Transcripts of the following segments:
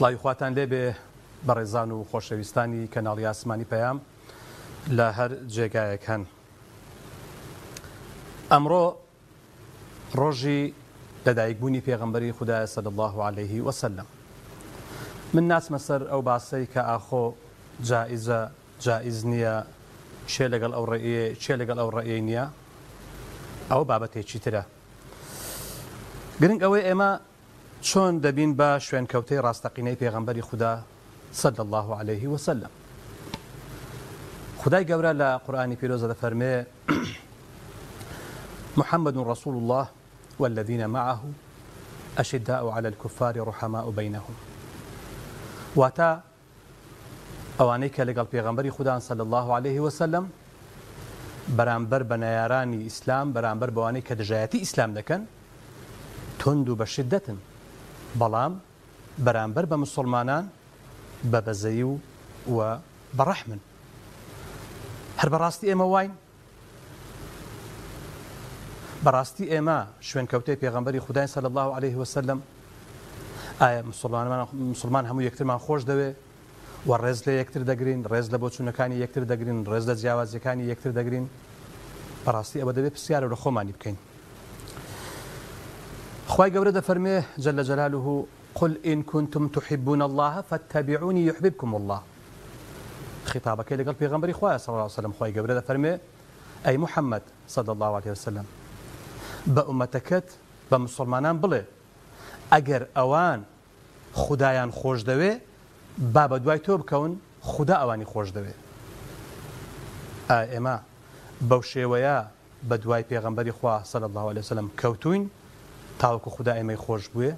سڵاوی خواتان لێبێ بەڕێزان و خۆشەویستانی کەناڵی ئاسمانی پەیام لە هەر جێگایەک هەن. ئەمڕۆ ڕۆژی لەدایکبوونی پێغەمبەری خودایە صلی الله عليه وسلم. من ناچمە سەر ئەو باسەی کە ئاخۆ جائزە جائز نییە، چێ لەگەڵ ئەو ڕێیە چێ لەگەڵ ئەو ڕێیە نییە، ئەو بابەتێکی ترە. گرنگ ئەوەی ئێمە چۆن دەبین بە شوێنکەوتەی ڕاستەقینەی پێغەمبەری خوددا صلی الله عليه وسلم. خدای گەورە لە قورئانی پیرۆزە دەفەرمێ محمد رسول الله والذين معه أشداء على الكفار رحماء بينهم. واتە ئەوانەی کە لەگەڵ پێغەمبەری خوددا صلی الله عليه وسلم بەرامبەر بە نەیارانی ئیسلام، بەرامبەر بەوانەی کە دژایەتی ئیسلام دەکەن، تند و بە شدەتن، بەڵام بەرامبەر بە مسلمانان بە بەزەیی و بەڕەحمن. هەر بەڕاستی ئێمە واین، بەڕاستی ئێمە شوێنکەوتەی پێغەمبەری خودای صلی الله عليه وسلم ئایا مسلمان هەموو یەکترمان خۆش دەوێ و ڕێز لە یەکتر دەگرین، ڕێز لە بۆچوونەکانی یەکتر دەگرین، ڕێز لە جیاوازیەکانی یەکتر دەگرین؟ بەڕاستی ئەوە دەبێت پرسیارە لە خۆمانی بکەین. خوای گەورە دەفەرمێ جل جلاله قل إن كنتم تحبون الله فاتبعوني يحببكم الله. خطابەکەی لەگەڵ پێغەمبەری خوایە صلی الله عليه وسلم. خوای گەورە دەفەرمێ ئەی محەممەد صلی الله عليه وسلم بە ئومەتەکەت بە مسلمانان بڵێ ئەگەر ئەوان خودایان خۆش دەوێ با بە دوای تۆ بکەون خوددا ئەوانی خۆش دەوێ. ئێمە بەو شێوەیە بە دوای پێغەمبەری خوا صلی الله عليه وسلم کەوتوین تاوەکو خوددا ئێمەی خۆش بووێ؟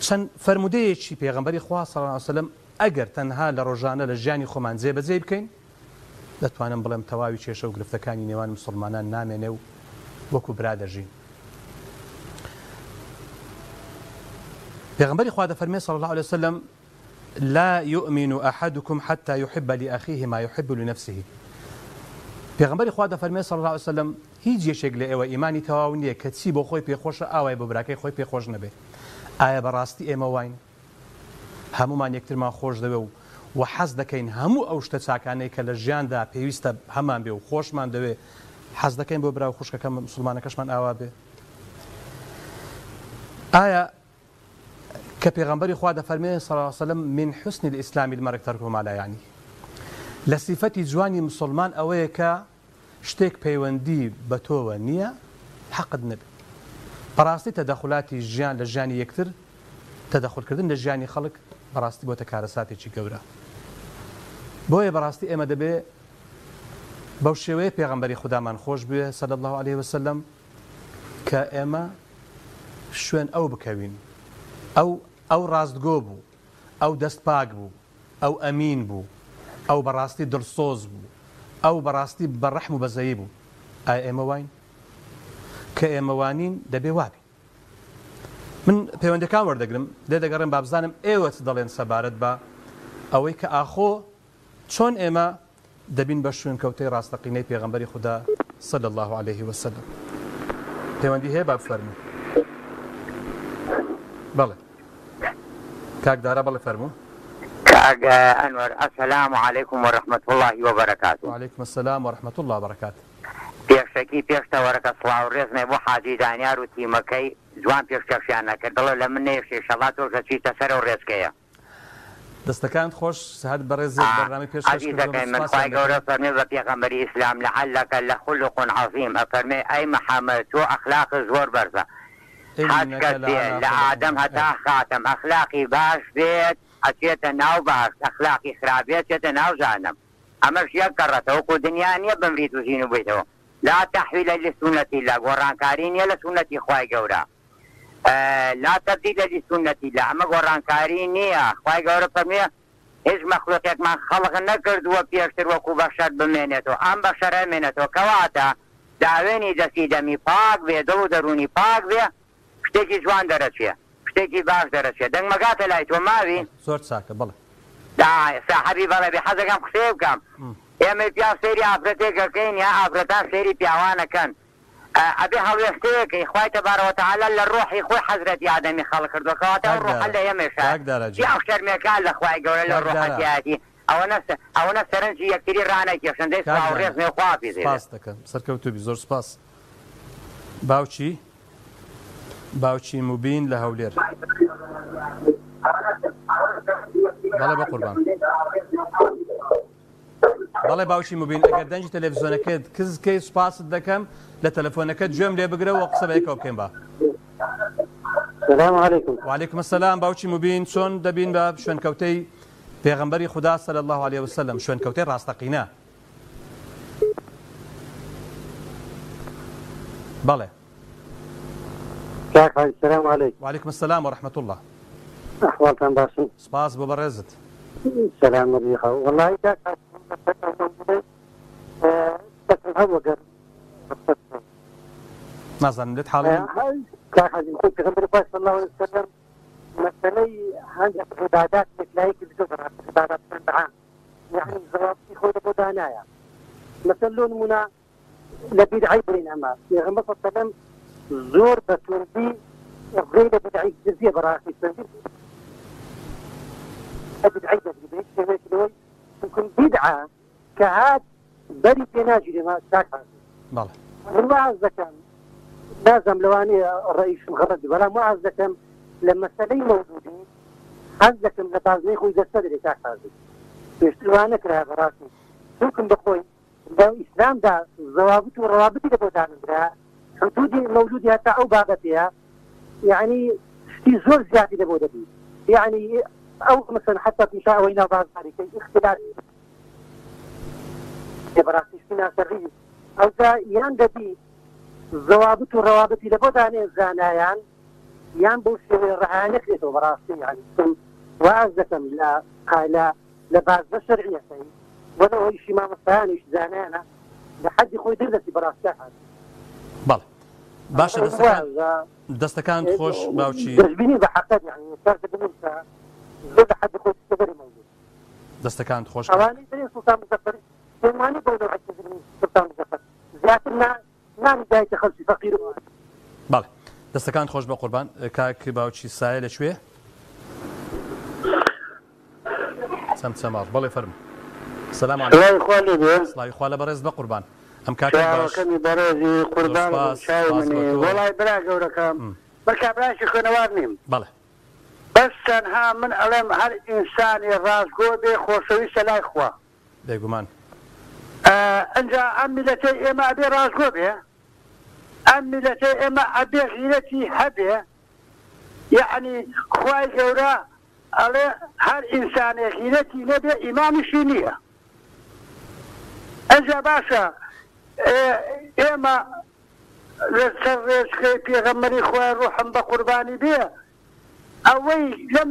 چەند فەرمودەیەکی پێغەمبەری خوا صلی الله عليه وسلم ئەگەر تەنها لە ڕۆژانە لە ژیانی خۆمان جێبەجێ بکەین دەتوانم بڵێم تەواوی کێشە و گرفتەکانی نێوان مسلمانان نامێنێ و وەکو برا دەژین. پێغەمبەری خوا دەفەرمێ صلی الله عليه وسلم لا يؤمن أحدكم حتى يحب لأخيه ما يحب لنفسه. پێغەمبەری خوا دەفەرمێ صلی الله عليه وسلم هیچ یەکێک لە ئێوە ئیمانی تەواو نییە کە چی بۆ خۆی پێخۆشە ئاوای بۆ براکەی خۆی پێخۆش نەبێ. ئایا بەڕاستی ئێمە واین؟ هەمومان یەکترمان خۆش دەوێ و حەز دەکەین هەموو ئەو شتە چاکانەی کە لە ژیاندا پێویستە هەمان بێ و خۆشمان دەوێ حەز دەکەین بۆ برا و خوشکەکە مسلمانەکەشمان ئاوا بێ؟ ئایا کە پێغەمبەری خوا دەفەرمێ صلی الله عليه وسلم من حسن الإسلام المرء تركه ما لا يعني، لە سیفەتی جوانی مسلمان ئەوەیە کە شتێک پەیوەندی بە تۆوە نییە حەقت نەبێت. بەڕاستی تەدەخولاتی ژیان لە ژیانی یەکتر، تەدەخولکردن لە ژیانی خەڵک بەڕاستی بۆتە کارەساتێکی گەورە. بۆیە بەڕاستی ئێمە دەبێ بەو شێوەیە پێغەمبەری خودامان خۆش بوێ صلی الله عليه وسلم کە ئێمە شوێن ئەو بکەوین، ئەو ڕاستگۆ بوو، ئەو دەستپاک بوو، ئەو ئەمین بوو، ئەو بەڕاستی دڵسۆز بوو، ئەو بەڕاستی بەڕەحم و بەزەیی بوو. ئایا ئێمە واین؟ کە ئێمە وانین دەبێ وابێ. من پەیوەندەکان وەردەگرم لێ دەگەڕێم با بزانم ئێوە چ دەڵێن سەبارەت بە ئەوەی کە ئاخۆ چۆن ئێمە دەبین بە شوێنکەوتەی ڕاستەقینەی پێغەمبەری خوددا صلی الله عليه وسلم. پەیوەندی هەیە با بفەرموو. بەڵێ کاک دارا بەڵێ فەرموو. كاك أنور السلام عليكم ورحمة الله وبركاته. وعليكم السلام ورحمة الله وبركاته. پێشەکی پێشتە وەرەکە سڵاو ڕێزمێ بۆ حاجی دانیار و تیمەکەی جوان پێشکەشیان نەکرد دڵە لە من نێشێ شەڵات تۆ چیتە سەر و ڕێزکەیە. دەستەکان خۆش سەهات بەڕێز بەرنامەی پێشکەشەکەی من خوای گەورە فەرمێ بە پێغەمبەری ئیسلام لەعەلەکە لەخولق عەظیم ئەفەرمێ ئەی محەممەد تۆ ئەخلاق زۆر بەرزە، هەر کەس بێ لە ئادەم هەتا خاتەم ئەخلاقی باش بێت ئەچێتە ناو باش، ئەخلاقی خراپێت چێتە ناو جانم. ئەمەش یەک کەڕەتەوە وەکو دنیا نییە بمریت و ژین و بێتەوە. لا تحویل لسنة الله، گۆڕانکاری نییە لە سنەتی خوای گەورە. لا تبدیل لسنة الله، ئەمە گۆڕانکاری نییە. خوای گەورە فەرمێ هیچ مەخلوقێکمان خەڵق نەکردووە پێشتر وەکو بەشەر بمێنێتەوە، ئەم بەشەرە مێنێتەوە کەواتە داوێنی دەستی دەمی پاک بێ، دڵ و دەرونی پاک بێ، شتێکی جوان دەرەچێ، شتێکی باش دەرەچێ. دەنگ مەگاتە لای تۆ ماوی زۆر چاکە. بڵێ ساحەبی بەڵێ بێ حەزەکەم قسێ بکەم. ئێمە پیا سێری ئافرەتێکەکەین یا ئافرەتان سێری پیاوانەکەن. ابي هاويستيك اخوي تبارك وتعالى للروح اخوي حضرت آدمي خلق كردو كواتا الروح اللي يمشى في اخشر ميكال اخوي قول للروح حياتي او نفس رنجي يكتري رانا كيف شندي سواو ريزمي خوافي زي سپاس دەکەم سەرکەوتوبی زۆر سپاس باوچی موبین لە هەولێر بەڵێ بە قوربان بەڵێ باوکی موبین ئەگەر دەنجی تەلەڤیزۆنەکەت کەی سوپاست دەکەم لە تەلەفۆنەکەت گوێم لێ بگرەوە قسە بە یەکەوە بکەین با السلام عليكم. وعليكم السلام باوکی موبین چۆن دەبین بە شوێنکەوتەی پێغەمبەری خوددا صلی الله عليه وسلم شوێنکەوتەی ڕاستەقینە بەڵێ السلام عليكم. وعليكم السلام ورحمة الله. أحوالكم باشن. سپاس بۆ بەڕێزت. سلام عليكم. والله كاك نازانم لێت حاڵی كاك كنت غنبري صلى الله عليه وسلم مسألة هذه عبادات مثلهيك بجزر عبادات سبعة يعني زوابتي خود بودانايا مثلون منا لبدعي بين أما يغمى صلى الله عليه وسلم زور بسوردي غير بدعي جزية براخي سنجد بدعي جزية ممكن بدعة كهاد بري بيناجي لما ساكا بله والله عز كان لازم لواني الرئيس مغرد ولا ما عز كان لما سلي موجودين عز كان لبازني خوي جسد ساكا يشتلوانا كرها براسي ممكن بقوي الإسلام ده ضوابط وروابط اللي بودان ده حدودي موجودة حتى أو بابتها يعني في زور زيادة اللي بودها يعني أو مثلا حتى في شاء وينا بعض ذلك اختلاف براسي فينا سرية أو ذا يندبي ضوابط والروابط اللي بودان زانايان يان بوشي رهانك لتو براسي يعني وأعزكم لا بعض الشرعية سيد ولا هو شيء ما مثانيش زانانا لحد خوي درتي براسك بەڵێ باشە دەستەکان خۆش باوکی دەستبینی بە حقیقت يعني صار بنوسا زۆر لحد خوي تستبر موجود دەستەکان خۆش اواني دري سلطان مزفر سلماني بولو عجز سلطان مزفر زياتنا نام داية خلصي فقير بەڵێ دەستەکان خۆش بە قوربان کاک باوکی سایە لەکوێ سەمچەماڵ بەڵێ فەرمو السلام عليكم سڵاوی خوا لە بەڕێز بە قوربان ئەم کاتێک باش بەڕێزی قوربان شاومنی وڵای برا گەورەکەم بەرکابراشی خوێنەوار نیم بەڵێ بەس تەنها من ئەڵێم هەر ئینسانی ڕاستگۆ بێ خۆشەویستە لای خوا بێگومان ئەنجا ئەم میلەتەی ئێمە ئەبێ ڕاستگۆ بێ ئەم میلەتەی ئێمە ئەبێ غیرەتی هەبێ یعنی خوای گەورە ئەڵێ هەر ئینسانێ غیرەتی نەبێ ئیمانیشی نییە ئەنجا باشە ئێمە لەسەر ڕێچکەی پێغەمبەری خوای ڕوحم بە قوربانی بێ ئەوەی لەم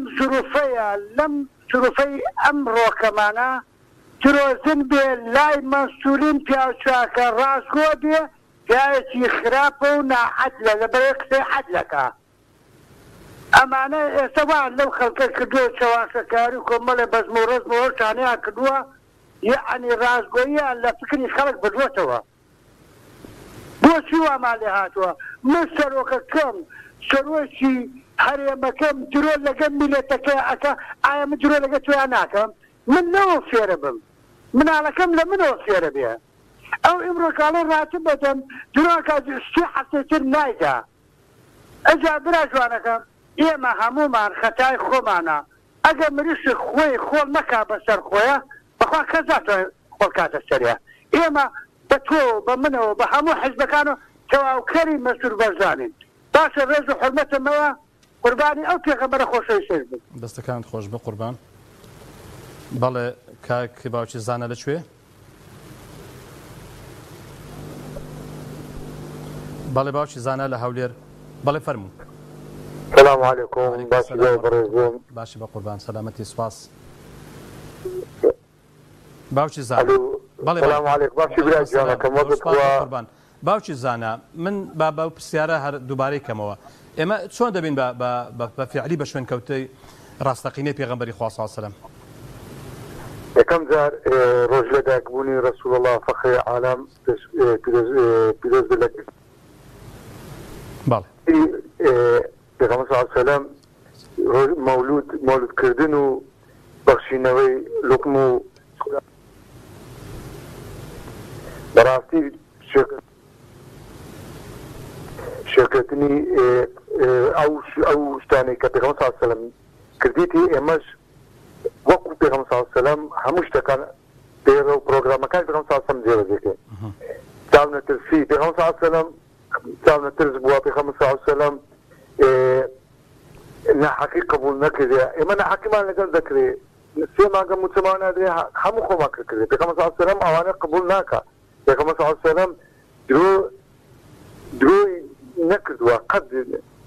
زروفەی ئەم ڕۆکەمانە درۆزن بێ لای مەسئولین پیاوچاکە ڕاستگۆ بێ پیاوێکی خراپە و ناحەد لە لەبەرەوەی قسەی حەدلەکە ئەمانە ئێستا وان لەو خەڵکە کردووە چاواشەکاری و کۆمەڵێ بەزم و ڕزم و هەرچانەیان کردووە یعنی ڕاستگۆییان لە فکری خەڵک بردووەتەوە بۆچی وامان لێ هاتووە من سەرۆکەکەم سەرۆکی هەرێمەکەم درۆ لەگەم میلەتەکە ئەکە ئایا من درۆ لەگە تۆیان ناکەم من نەوە فێرە بم مناڵەکەم لە منەوە فێرە بێ ئەو ئیمڕۆکاڵە ڕاتم بەدەم درۆکە سێ حەفتەتر نایدا ئەجا برا جوانەکەم ئێمە هەمومان خەتای خۆمانە ئەگەر مریشی خۆی خۆڵ نەکا بەسەر خۆیە بەخوا کەزاتە خۆڵکاتە سەریە ئێمە بە تۆ بە منەوە بە هەموو حیزبەکانە تەواوکەری مەسوول بەرزانین باشە ڕێز و حرمەتمەوە قوربانی ئەو پێغەمبەرە خۆشەویست بن دەستەکانت خۆش بە قوربان بەڵێ کاک باوکی زانە لەکوێ بەڵێ باوکی زانە لە هەولێر بەڵێ فەرموو السلام عليكم باشي بەڕێزم باشی بە قوربان سەلامەتی سوپاس باوکی زانە السلام عليكم باشي برا جوانەکەم قوربان باوکی زانە من با پرسیارە هەر دووبارەی کەمەوە ئێمە چۆن دەبین بە فیعلی بە شوێنکەوتەی ڕاستەقینەی پێغەمبەری خوا صلی الله علیه وسلم یەکەم جار ڕۆژ لە داگبوونی ڕەسوول الله فەخری عالەم پیرۆز بێت باڵێ پێغەمبەر صلی الله علیه و سەلەم مەولود کردن و بەخشینەوەی لوقم و بەڕاستی شێرکردنی ئەو شتانەی کە پێغەمبەر صلی الله علیه و سەلەم کردیتی ئێمەش وەکو پێغەمبەر صلی الله علیه و سەلەم هەموو شتەکان پێرە و پرۆگرامەکان پێغەمبەر صلی الله علیه و سەلەم جێبەجێکرد چاونەترسی پێغەمبەر صلی الله علیه و سەلەم چاونەترس بووە پێغەمبەر صلی الله علیه و سەلەم ناحەقی قبول نەکردێ ئێمە ناحەقیمان لەگەڵ دەکرێت سێ مانگە موچەمان نادرێ هەموو خۆمان کردێ پێغەمبەر صلی الله علیه و سەلەم ئەوانە قبول ناکە پێغەمبەر صلی الله علیه و سەلەم درۆی نەکردووە قەت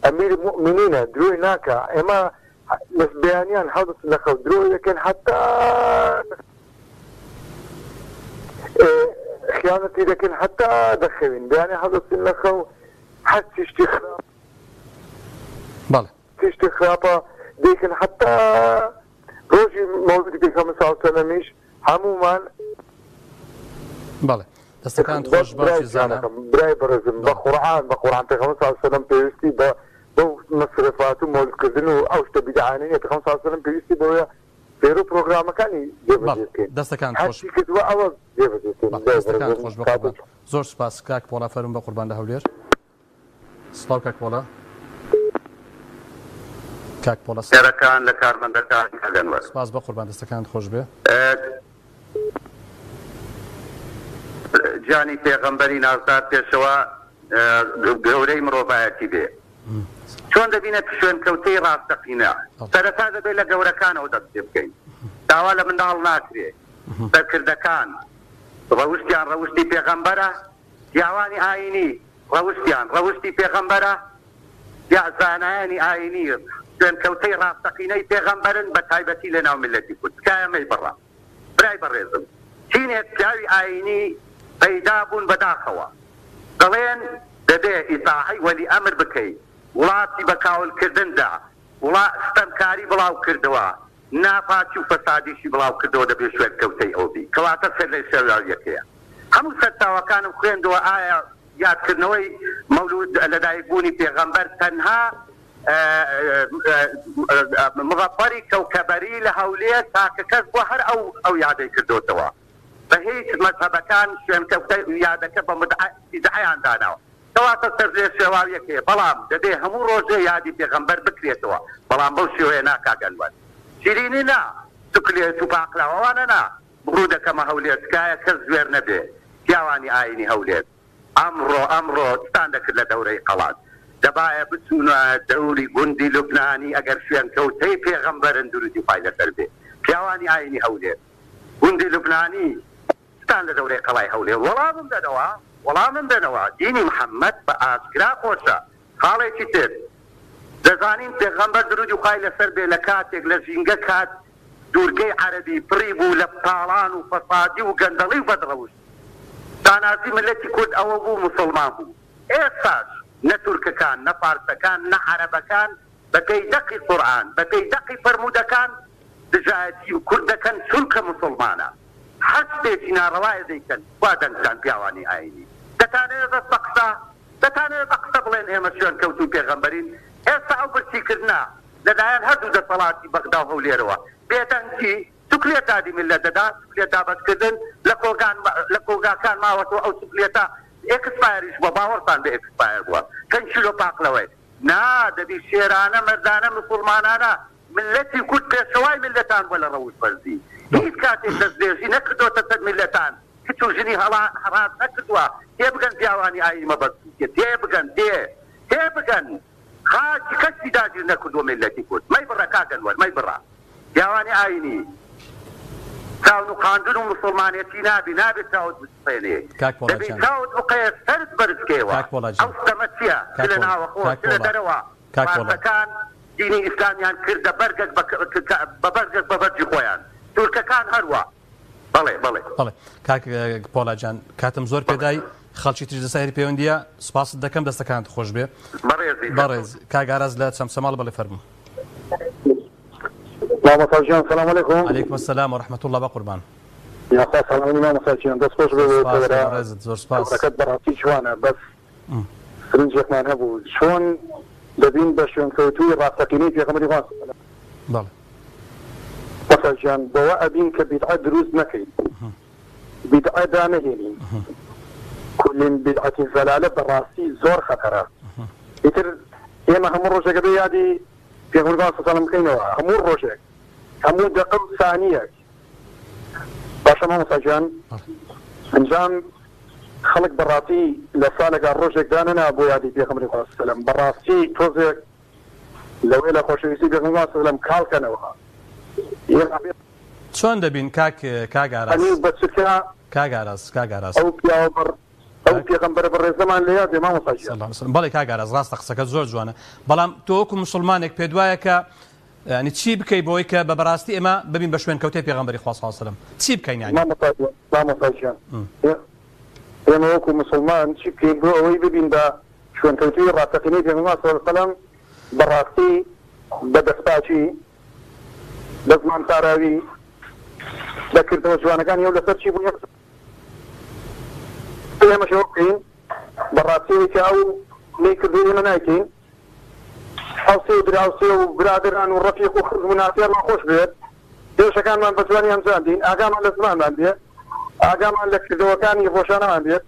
ئەمیری مومنینە درۆی ناکە ئێمە بەیانیان هەڵدەچن لە خەو درۆی دەکەن حتا خیانەتی دەکەن حتا دەخەوین بەیانی هەڵدەچن لە خەو هەر تشتی خراپ باڵێ تشتی خراپە دەیکەن حتا ڕۆژی مەولودی پێغەمبەر صلی الله علیه و سەلەمیش هەمومان باڵێ دەستەکانت خۆش باشی زانە برای بەڕێزم بە قورئان پێغەمبەر صلی الله علیه و سەلەم پێویستی بە مەصرفات و مەولودکردن و ئەو شتە بیدعانەیە پێغەمبەر صلی الله علیه و سەلەم پێویستی بەوەیە فێر و پرۆگرامەکانی جێبەجێبکەین دەستەکانت خۆش هەرچی کردووە ئەوە جێبەجێبکەین دەستەکانت خۆش بە زۆر سپاس کاک پۆڵا فەرموو بە قوربان لە هەولێر سڵاو کاک پۆڵا کاک پۆڵا سەرەکان لە کارمەندەکان هەگەنوە سپاس بە قوربان دەستەکانت خۆش بێ جانی پێغەمبەری نازدار پێشەوە گەورەی مرۆڤایەتی بێ چۆن دەبینێت شوێن کەوتەی ڕاستەقینە سەرەتا دەبێت لە گەورەکانەوە دەست پێ بکەین داوا لە منداڵ ناکرێ سەرکردەکان ڕەوشتیان ڕەوشتی پێغەمبەرە پیاوانی ئاینی ڕەوشتی پێغەمبەرە یا زانایانی ئاینی شوێن کەوتەی ڕاستەقینەی پێغەمبەرن بە تایبەتی لە ناو میلەتی کورد تکایەمەی بڕا برای بەڕێزم چینێک پیاوی ئاینی پەیدا بوون بەداخەوە دەڵێن دەبێ ئیتاعەی وەلی ئەمر بکەیت وڵاتی بە کاولکردندا ستەمکاری بڵاو کردەوە ناپاچی و فەسادیشی بڵاو کردەوە دەبێت شوێن کەوتەی ئەوبی کەواتە سەر لە شێواویەکەیە هەموو سەرچاوەکانم خوێندەوە ئایا یادکردنەوەی مەولود لەدایکبوونی پێغەمبەر تەنها مغەفەری کەوکەبەری لە هەولێر تاکە کەس بۆ هەر ئەو یادەی کردوتەوە بە هیچ مەذهەبەکان شوێن کەوتەی یادەکە بە بدعەیان داناوە کەواتە سەر لێ شێواویەکەیە بەڵام دەبێ هەموو ڕۆژێ یادی پێغەمبەر بکرێتەوە بەڵام بەو شێوەیە ناکاگەنوەن شیرینی نا سوکلێت و پاقلاوەوانە نا بڕوو دەکەمە هەولێر تکایە کەس زوێر نەبێ پیاوانی ئاینی هەولێر ئەمڕۆ ستان دەکرد لە دەورەی قەڵات دەبایە بچوونە دەوری گوندی لوبنانی ئەگەر شوێن کەوتەی پێغەمبەرن درودی خوای لەسەر بێ پیاوانی ئاینی هەولێر گوندی لوبنانی ستان لە دەورەی قەڵای هەولێر وەڵامم دەنەوە دینی محەممەد بە ئاسکرا خۆشە خاڵێکی تر دەزانین پێغەمبەر درودی خوای لەسەر بێ لە کاتێک لە ژینگە کات دوورگەی عەرەبی پڕی بوو لە پاڵان و فەسادی و گەندەڵی و بەدڕەوشت دانازی ملەتی کورد ئەوە بوو موسڵمان بوو ئێستاش نە تورکەکان نە فارسەکان نە عەرەبەکان بە پەیدەقی قورئان بە پەیدەقی فەرموودەکان دژایەتی و کوردەکەن چونکە موسڵمانە هەر شتێکی ناڕەوایە دەیکەن وا دەنگتان پیاوانی ئاینی دەتانەوێت دەست بە قسە بڵێن ئێمە شوێن کەوتوو پێغەمبەرین ئێستا ئەو برسیکردنا لەلایەن هەردوو دەسەڵاتی بەغدا و هەولێرەوە بێدەنگی سوکلێت دادی ملت دەدا سوکلێت دابەتکردن لە کۆگاکان ماوەتەوە ئەو سوکلێتە ئێکسپایریش بە باوەڕتان بە ئێکسپایر بووە کەنچیلۆ پاقلەوەی نا دەبی شێرانە مەردانە مسڵمانانە ملەتی کورد پێشەوای ملەتان بۆ لە ڕەوش بەرزی هیچ کاتێک دەستێژی نەکردۆتە سەر ملەتان کچ و ژنی هەڵات نەکردووە تێبگەن پیاوانی ئاینی مەبەستیکە تێبگەن خاچی کەسی داگیر نەکردووە ملەتی کورد مەی بڕە کاگەنوەر مەی بڕە پیاوانی ئاینی چاون و قاندون و مسلمانێتی نابێت چاوت بسپێنێ دەبێت چاوت بقەیە سەرت بەرزکەوە ئەو ستەمە چییە لە ناوە خۆ لە دەرەوە فارسەکان دینی ئیسلامیان کردە بەرگەک بە بەرجی خۆیان تورکەکان هەروە بەڵێ کاک پۆڵاجان کاتم زۆر پێدای خەڵکی تریش دەسایری پەیوەندیە سوپاست دەکەم دەستەکانت خۆش بێ بەڕێز کاک ئاراز لە چەمسەماڵ بەڵێ فەرموو مامۆستاژیان سەلام عەلەیکوم عەلەیکوم السەلام وەرەحمەتوڵڵا بە قوربان یاخوا سەلامی مامۆستاژیان دەست خۆش بێ زۆر سپاس بەڕاستی جوانە بەس سرنجێکمان هەبوو چۆن دەبین بە شوێنکەوتووی ڕاستەقینەی پێغەمبەری خوا بەڵێ مەسەڵجان بەوە ئەبین کە بیدعە دروست نەکەین بیدعە دانەهێنین كل بدعة ضلالة براسي زور خطرة يتر إما هم الرجاء قبل يادي في غربة صلى الله عليه وسلم هم الرجاء هم دقم ثانية باشا ما مساجان انجام خلق براسي لسالك الرجاء داننا أبو يادي في غربة صلى الله عليه وسلم براسي توزيك لو إلا خوشويسي في غربة صلى الله عليه وسلم كالكنوها چۆن دەبین کاگاراز ئەو پیاوەبڕ ئەو پێغەمبەر بەڕێزەمان لە یادێ مامۆستاژی بەڵێ کاگاراز ڕاستە قسەکە زۆر جوانە بەڵام تۆ وەکو موسڵمانێک پێ وایە کە ینی چی بکەی بۆی کە بە بەڕاستی ئێمە ببین بە شوێن کەوتەی پێغەمبەری خوا صلی الله علیه و سلم چی بکەین یانی مامۆستاژیان ئێمە وەکو موسڵمان چی بکەین بۆ ئەوەی ببین بە شوێن کەوتوی ڕاستەقینەی پێغەمبەر صلی الله علیه و سلم بەڕاستی بە دەستپاچی بە زمان تاراوی لەکردەوە جوانەکان یەو لەسەر چی بوو ئێمە شەوە بکەین بەڕاستیەوەی کە ئەو نەیکردووی ئێمە نایکەین هەوسێ و دراوسێ و برادران و ڕەفیق و خزم و ناسیارمان خۆش بێت دێشەکانمان بە جوانی هەمزاندین ئاگامان لە زمانمان بێت ئاگامان لە کردەوەکانی ڕۆژانەمان بێت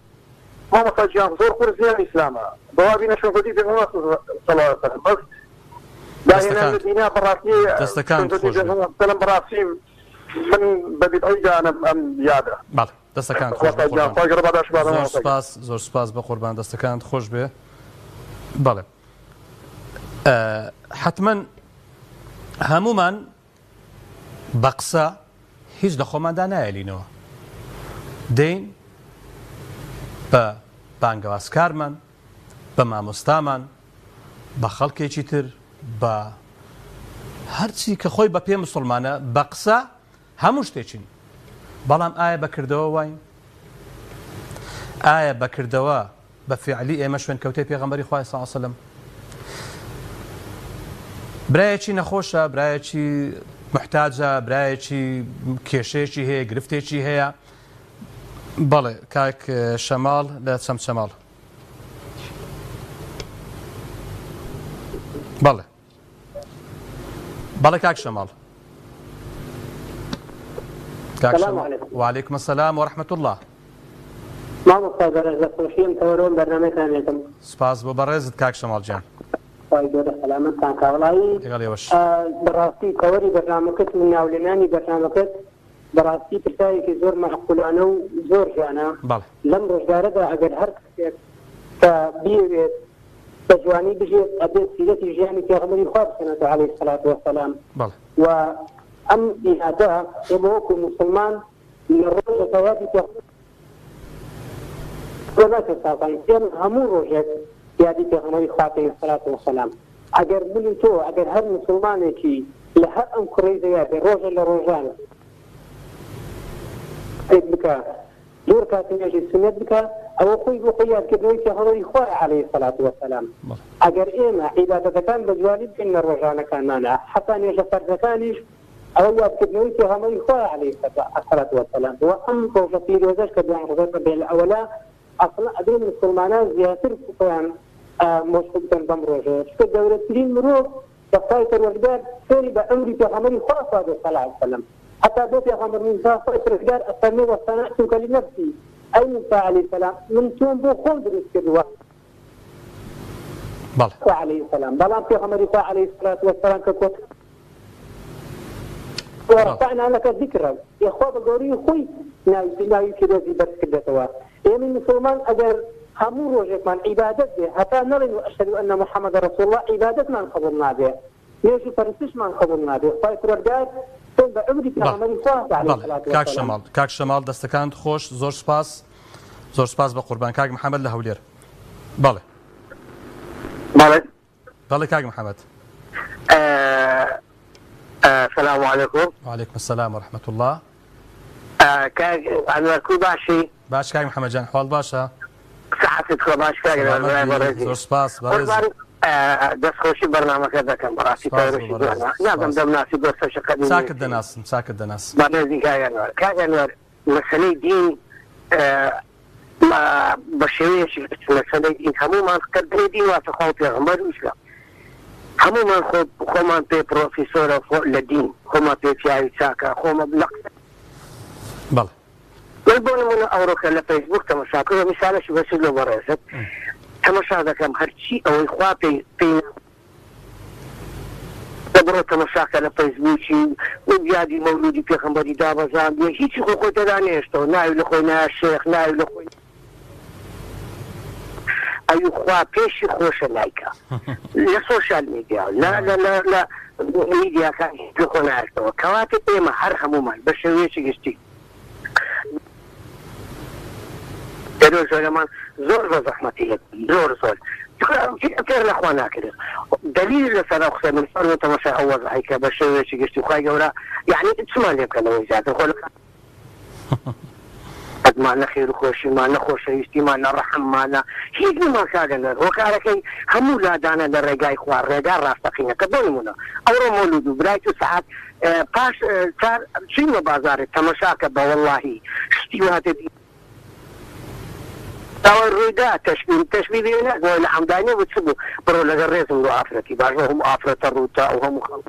مامۆستاجیان زۆر قورسیان ئیسلامە بەوا بینە شوێنکەوتوی پێغەمبەر صلی الله علیه و سلم بەس داهێنان لە دینیا بەڕاستی شوێنکەوتوی بەڕاستی من ببدعي أنا يادر. بله دستكان زور سپاس بقربان دستكان خوش به. بله. حتما همومن بقصة هیچ دخومان دانه الینو. دین با بانگواسکار من، با مامۆستا با خەڵکێکی تر با هەرچی کە خۆی بە پێ مسلمانە بە قسە هەموو شتێکین بەڵام ئایا بەکردەوە واین ئایا بەکردەوە بە فعلی ئێمە شوێن کەوتەی پێغەمبەری خوای صلی الله علیه و سلم برایەکی نەخۆشە برایەکی محتاجە برایەکی کێشەیەکی هەیە گرفتێکی هەیە بەڵێ کاک شەماڵ لە چەمچەماڵ بەڵێ بەڵێ کاک شەماڵ السلام عليكم. وعليكم السلام ورحمة الله. ما مصادر الزخرفين تورون برنامج كاملكم. سپاس بۆ بەڕێزت کاک شەماڵ جان. فايدة سلامت كان كولاي. براسي كوري برنامجك من أولاني برنامجك براسي تساوي في زور معقولانه وزور جانا. بله. لم رجارة أجد هرك كبير تجواني بجي أبي سيدتي جاني في غمري خاص سنة عليه الصلاة والسلام. بله. أم إهداء يبوك مسلمان من الرجل تواتي ولا تستطيع أن همور رجل يادي تغني خاطئ الصلاة والسلام أجر ملتو أجر هر مسلمان كي لها أم كريزة يادي رجل لرجال بك دور كاتم يجي السنة بك أو خوي بقياد كبير تغني خاطئ عليه الصلاة والسلام أجر إيما عبادة كان بجوانب إن الرجال كان مانع حتى يجفر ذكانيش أو يكتبون في همي خواه عليه الصلاة والسلام وأم توفير وزاش كبير غير بالأولا أصلا أدري من السلمانات زياتر كفان مشكلة بمروجة شكل دولة ترين مروج بفايتر والدار ثاني بأمري في همي خواه صلى الله عليه وسلم حتى دو في همر من فايتر والدار أصلا وصنعتك لنفسي أي موسى عليه السلام من تون بو خود رسكروا عليه السلام بلان في همي عليه الصلاة والسلام كقوت ورفعنا لك ذكرا يا اخوات الدوري خوي ناوي كذا زي بس كذا توا يعني المسلمان اجر همور وجهك من عبادته حتى نرى واشهد ان محمد رسول الله عبادتنا نقبلنا به ليش فرسش ما نقبلنا به فايتر دار ثم بعمري كامل صلاه عليه الصلاه كاك شمال دستكان خوش زور سپاس بقربان كاك محمد لهولير بله كاك محمد السلام عليكم. وعليكم السلام ورحمة الله. أنا كل باشي. باش كاي محمد جان حوال باشا. صحتك باش كاي. زور سپاس برز. دس خوشي برنامج هذا كان براسي تاريخي. نعم دم ناسي بس شقدي. ساكت دناس. برنامج كاي أنوار. كاي أنوار مسألة دين بە شێوەیەکی مەسەلەی دین هەمومان کردنی دین واتە خۆ پێغەمبەر و ئیسلام هەمومان خۆمان پێ پرۆفیسۆرە لە دین خۆمان پێ پیاوی چاکە خۆمە بەڵێ من بۆ نمونە ئەوڕۆکە لە فەیسبوک تەماشاکردم میسالەشی بەسیر لە بەڕێزت تەماشا دەکەم هەرچی ئەوەی خوا پێی بڕۆ تەماشاکە لە فەیسبوکی و یادی مەولودی پێغەمبەری دابەزاندیە هیچی خۆی دەدانێشتەوە ناوی لە خۆی نایە شێخ ناوی لە خۆی ئەوی خوا پێشی خۆشە لایکە لە سۆشیال میدیا لە میدیاکان لە خۆ نایەتەوە کەواتە ئێمە هەر هەمومان بە شێوەیەکی گشتی زۆرەمان زۆر بە زەحمەتی زۆر پێر لەخوا ناکرێت دلیل لەسەر ئەو قسە من فەرموو تەماشای ئەو وەزعی کە بە شێوەیەکی گشتی خوای گەورە یعنی چمان لێ بکەنەوەی زیاتر خۆ قەدمان نەخێر و خۆشیمان نەخۆشەویستیمان نەڕەحممانە هیچ نمان کاگەنەر هۆکارەکەی هەموو لادانە لە ڕێگای خوار ڕێگا ڕاستەقینەکە بۆ نمونە ئەوڕۆ مەولود و برای تو سەعات پاش چینە بازارێت تەماشاکە بە وەڵڵاهی شتی واتە ئەوە ڕوویدا تەشبیه نەکەوە لە حەمدانیە بۆ چ بوو بڕۆ لەگەڵ ڕێزم و ئافرەتی باش هەموو ئافرەتە ڕووتە ئەو هەموو خەڵک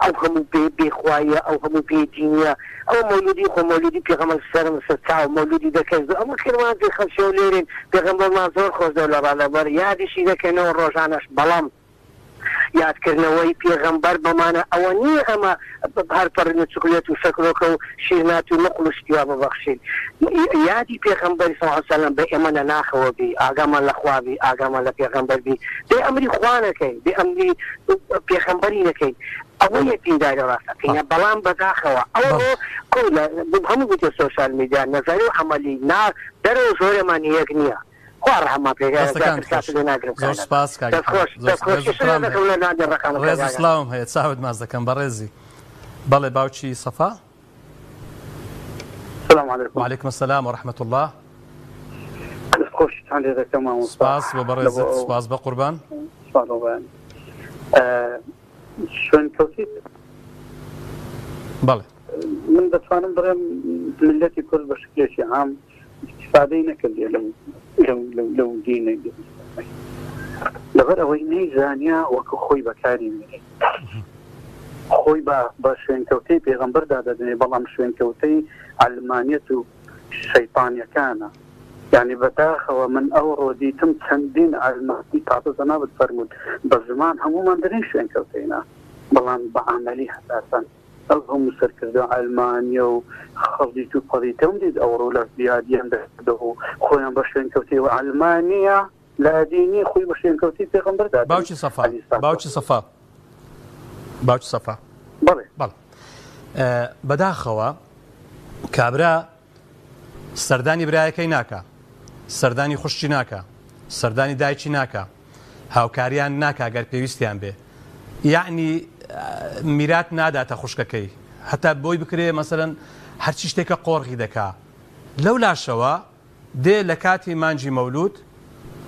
ئەو هەموو بێخوایە ئەو هەموو بێدینیە ئەو مەولودی خۆ مەولودی پێغەمبەر سەرم سەر چاو مەولودی دەکەیت ئەمە کردمان پێ خەڵکیەوە لێرێن پێغەمبەرمان زۆر خۆش دەو لە ڕادەبەر یادیشی دەکەنەوە ڕۆژانەش بەڵام یادکردنەوەی پێغەمبەر بەمانە ئەوە نییە ئەمە هەر پەڕنە چوکلێت و شەکرۆکە و شیرنات و نەقڵ و شتیوا ببەخشین یادی پێغەمبەری صلی الله علیه وسلم بە ئێمە نەناخەوە بی ئاگامان لە خوا بی ئاگامان لە پێغەمبەر بی بێ ئەمری خوا نەکەین بێ ئەمری پێغەمبەری نەکەین ئەوە یەک دینداری ڕاستەقینە بەڵام بەداخەوە ئەوە هەموو بوتە سۆشیال میدیا نەزەری و عەمەلی دەرەوە زۆرێمان یەک نییە زۆر سپاس ڕێز سلااوم هەیە چاوت ماز دەکەم بە ڕێزی بەڵێ باوکی سەفا وعلیکم السلام ورحمة الله سپاس بۆ بەڕێزت سپاس بە قوربان شوێن کەوتیت بەڵێ من دەتوانم بڕێم ملەتی کورد بە شکلێکی عام استفادەی نەکردێ لەو دینە لەبەر ئەوەی نەیزانیا وەکو خۆی بەکاری مێنێ خۆی بە شوێنکەوتەی پێغەمبەردا دەدەنێ بەڵام شوێنکەوتەی عەلمانیەت و شەیطانیەکانە یعنی بەداخەوە من ئەوڕۆ دیتم چەندین عەلمانی تازە جەنابەت فەرموود بە زمان هەمومان دەرێن شوێنکەوتەینا بەڵام بە عەمەلی هەساسن ئەو هەموو سەرکردە ئەلمانیە و خەڵکی تو پەڵیتەم دیت ئەوڕۆ لە زیادیان دەکردەوە و خۆیان بە شوێنکەوتەی و ئەلمانیە لە دینی خۆی بە شوێنکەوتەی پێغەمبەردا باوکی سەفا بەڵێ بەداخەوە کابرا سەردانی برایەکەی ناکە سەردانی خوشتی ناکە سەردانی دایکی ناکە هاوکاریان ناکە گەر پێویستیان بێ یعنی میرات ناداتە خوشکەکەی هەتا بۆی بکرێ مەسەلەن هەرچی شتێکە قۆڕی دەکا لەو لاشەوە دێ لە کاتی مانجی مەولود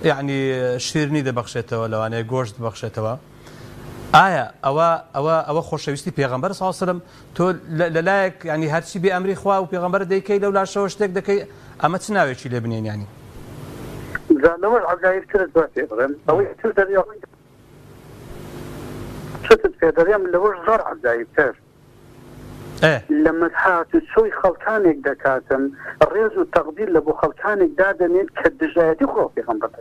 یعنی شیرنی دەبەخشێتەوە لەوانەیە گۆشت دەبەخشێتەوە ئایا ئەوە خۆشەویستی پێغەمبەر صلی الله علیه وسلم تۆ لەلایەک ینی هەرچی بێ ئەمری خوا و پێغەمبەر دەیکەی لەو لاشەوە شتێک دەکەی ئەمە چ ناوێکی لێ بنێن ینی زانەوە عەجایبترت باسی بڕێم ئەوەی تر دەریاڵی شتت پێ دەرێم لەوەش زۆر عەجایبتر لە مەدحات و چۆی خەڵکانێک دەکاتن ڕێز و تەقدیر لە بۆ خەڵکانێک دادەنێت کە دژایەتی خۆ پێغەمبەر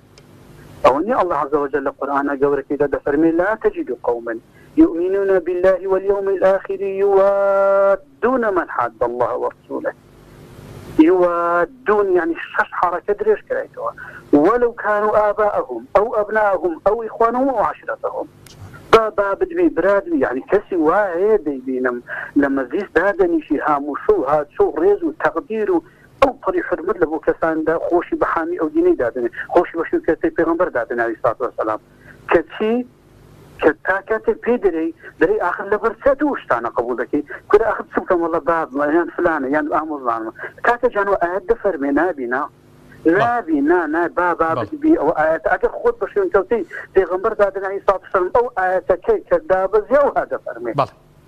أوني الله عز وجل القرآن قبل كذا دفرمي لا تجد قوما يؤمنون بالله واليوم الآخر يوادون من حاد الله ورسوله يوادون يعني شش حركة دريش كريتها ولو كانوا آباءهم أو أبناءهم أو إخوانهم أو عشيرتهم بابا بدمي برادمي يعني كسي واحد بينهم لما زيس دادني شي هاموشو هاد شو ريز وتقدير أو طريق حرمت له كسان دا خوشي بحامي أو ديني دادني خوشي بشو كتي پیغمبر دادني عليه الصلاة والسلام كتي كتا كتي بيدري دري آخر لبرسات وشتانا قبول دكي كده آخر سبكم والله باب يعني فلانة يعني أمر ظالمة كاتا جانو آيات دفر من نابنا لا بينا نا باب بي أو آيات أكر خود بشو كتي پیغمبر دادني عليه الصلاة والسلام أو آيات كي كدابز يو هذا فرمي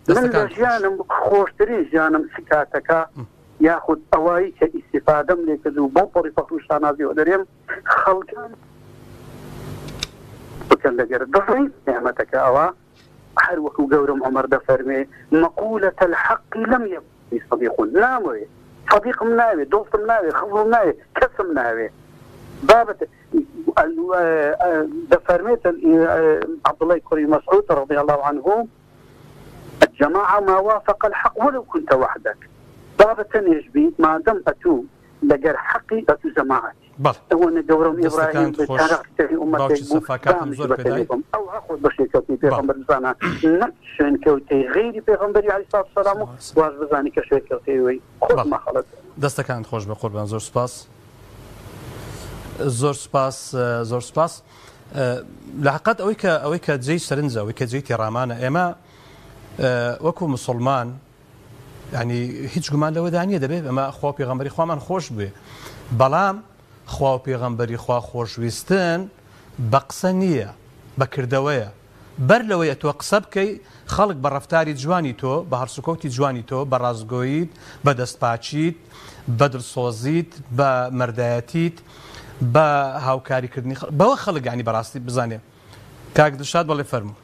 من جانم خوشتري جانم سكاتكا یاخود ئەوەی کە ئیسیفادەم لێ کرد و بۆ پۆڕی فەقر و شانازیەوە دەرێم خەڵکان بکەن لەگەر دڕی نعمەتەکە ئەوە هەر وەکو گەورم عومەر دەفەرمێ مەقولەتە الحەق لەم یەبقی صدیق ناموێ صدیقم ناوێ دۆستم ناوێ خەڵم ناوێ کەسم ناوێ بابەت دەفەرمێت عبد الله کوڕی مەسعود رضي الله عنه الجماعة ما وافق الحق ولو كنت وحدك بابة نجبي ما دام أتو لقر حقي أتو جماعتي وانا قورم إبراهيم بتاريخ أمتي أو أخذ بشيكتي بيغمبر زانا نكشن كوتي غيري بيغمبري عليه الصلاة والسلام واش بزاني كشيكتي وي خذ ما خلط دەستەکانت خۆش بە قوربان زۆر سپاس زۆر سپاس زۆر سپاس لە حقیقەت ئەوەی کە جێی سەرنجە ئەوەی کە جێی تێڕامانە ئێمە وەکو مسلمان ینی هیچ گومان لەوەدا نییە دەبێت ئەمە خوا پێغەمبەری خوامان خۆش بێ بەڵام خوا و پێغەمبەری خوا خۆشویستن بە قسە نییە بە کردەوەیە بەر لەوەیە تۆ قسە بکەی خەڵک بە ڕەفتاری جوانی تۆ بە هەرسوکەوتی جوانی تۆ بە ڕازگۆییت بە دەستپاچیت بە دڵسۆزیت بە مەردایەتیت بە هاوکاریکردنی بەوە خەڵک ینی بەڕاستی بزانێ کاک دڵشاد بەڵێ فەرموو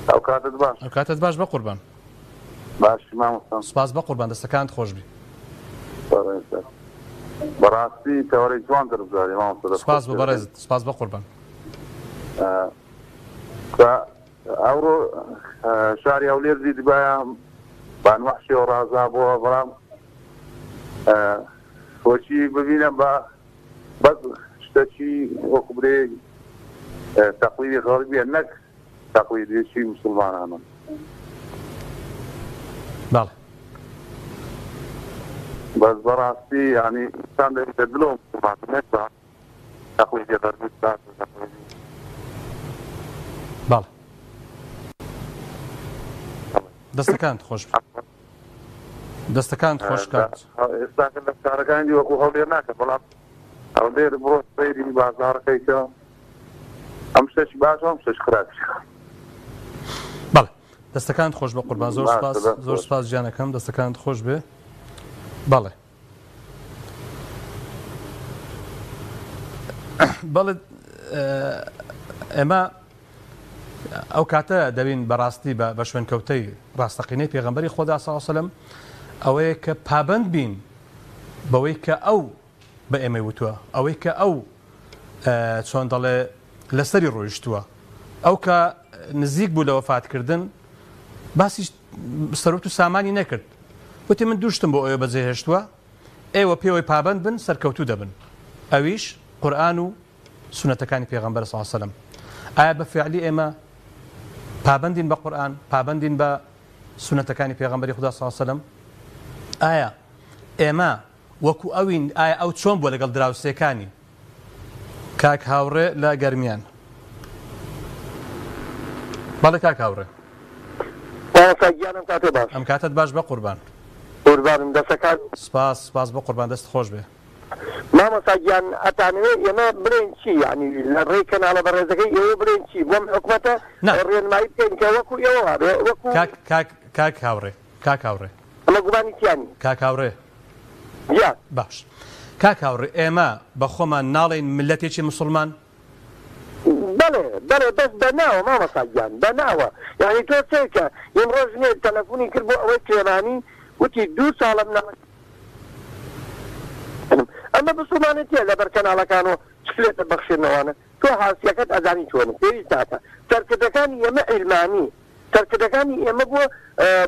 ئەو کاتت باش بە قوربان باش مامۆستا سپاس بە قوربان دەستەکانت خۆش بی بەڕاستی تەوەرەی جوان دەربزاری مامۆستا سپاس بە بەڕێزت سپاس بە قوربان ئەوڕۆ شاری هەولێرزی دوبایە بانوەحشیەوە ڕازا بۆەوە بەڵام خۆشی ببینم بەس شتێکی وەکو برێ تەقلیدی غەربیە نەک تەقلیدێکی موسڵمانانە بەڵێ بەس بەڕاستی ینی ئینسان دەبێتە دلۆ مسڵمان نێتە تەقلیدی غەربی بەڵێ دەستەکانت خۆش دەستەکانت خۆش کات ئێستا لە کارەکانی وەکو هەولێر ناکە بەڵام هەولێر بڕۆ سەیری بازاڕەکەیکە ئەم شتێکی باش ئەم شتێک خراپی بەڵێ دەستەکانت خۆش بە قوربان زۆر سپاس گیانەکەم دەستەکانت خۆش بێ بەڵێ بەڵێ ئێمە ئەو کاتە دەبین بەڕاستی بە شوێنکەوتەی ڕاستەقینەی پێغەمبەری خۆدا صلی الله علیه وسلم ئەوەیە کە پابند بین بەوەی کە ئەو بە ئێمە وتووە ئەوەی کە ئەو چۆن دەڵێ لەسەری ڕۆیشتووە ئەو کە نزیک بوو لە وەفاتکردن باسی سەرۆت و سامانی نەکرد وتی من دووشتم بۆ ئەوە بەجێهێشتووە ئێوە پێوەی پابند بن سەرکەوتوو دەبن ئەویش قورئان و سونەتەکانی پێغەمبەر صلی الله علیه وسلم ئایا بە فعلی ئێمە پابندین بە قورئان پابندین بە سونەتەکانی پێغەمبەری خدا صلی الله علیه وسلم ئایا ئێمە وەکو ئەوین ئایا ئەو چۆن بووە لەگەڵ دراوسێکانی کاک هاوڕێ لە گەرمیان بەڵێ کاک هاوڕێ ئەم کاتت باش بە قوربان قوربانم دەستەکان سپاس بە قوربان دەست خۆش بێ مامۆستاگیان ئەتانوێت ئێمە برێن چی ینی لە ڕێی کەناڵە بەڕێزەکەی ئێوە برێن چی بۆم حکومەتە ڕێنمایی بکەین کە وەکو ئێوە وەکو کاک هاوڕێ ئەمە گومانی تیانی کاک هاوڕێ باش کاک هاوڕێ ئێمە بە خۆمان ناڵێن ملەتێکی مسلمان بەڵێ بەس بەناوە مامۆستاگیان بەناوە یعنی تۆ چێکە یەم ڕۆژ نێت تەلەفۆنی کرد بۆ ئەوەی کێرانی وتی 2 ساڵم ناوە ئەمە بسڵمانێتە لەبەر کەناڵەکانەوە چلێتە بەخشێنەوەوانە تۆ هاسیەکەت ئەزانی چۆنە پێویستاتە سەرکردەکانی ئێمە عیلمانی سەرکردەکانی ئێمە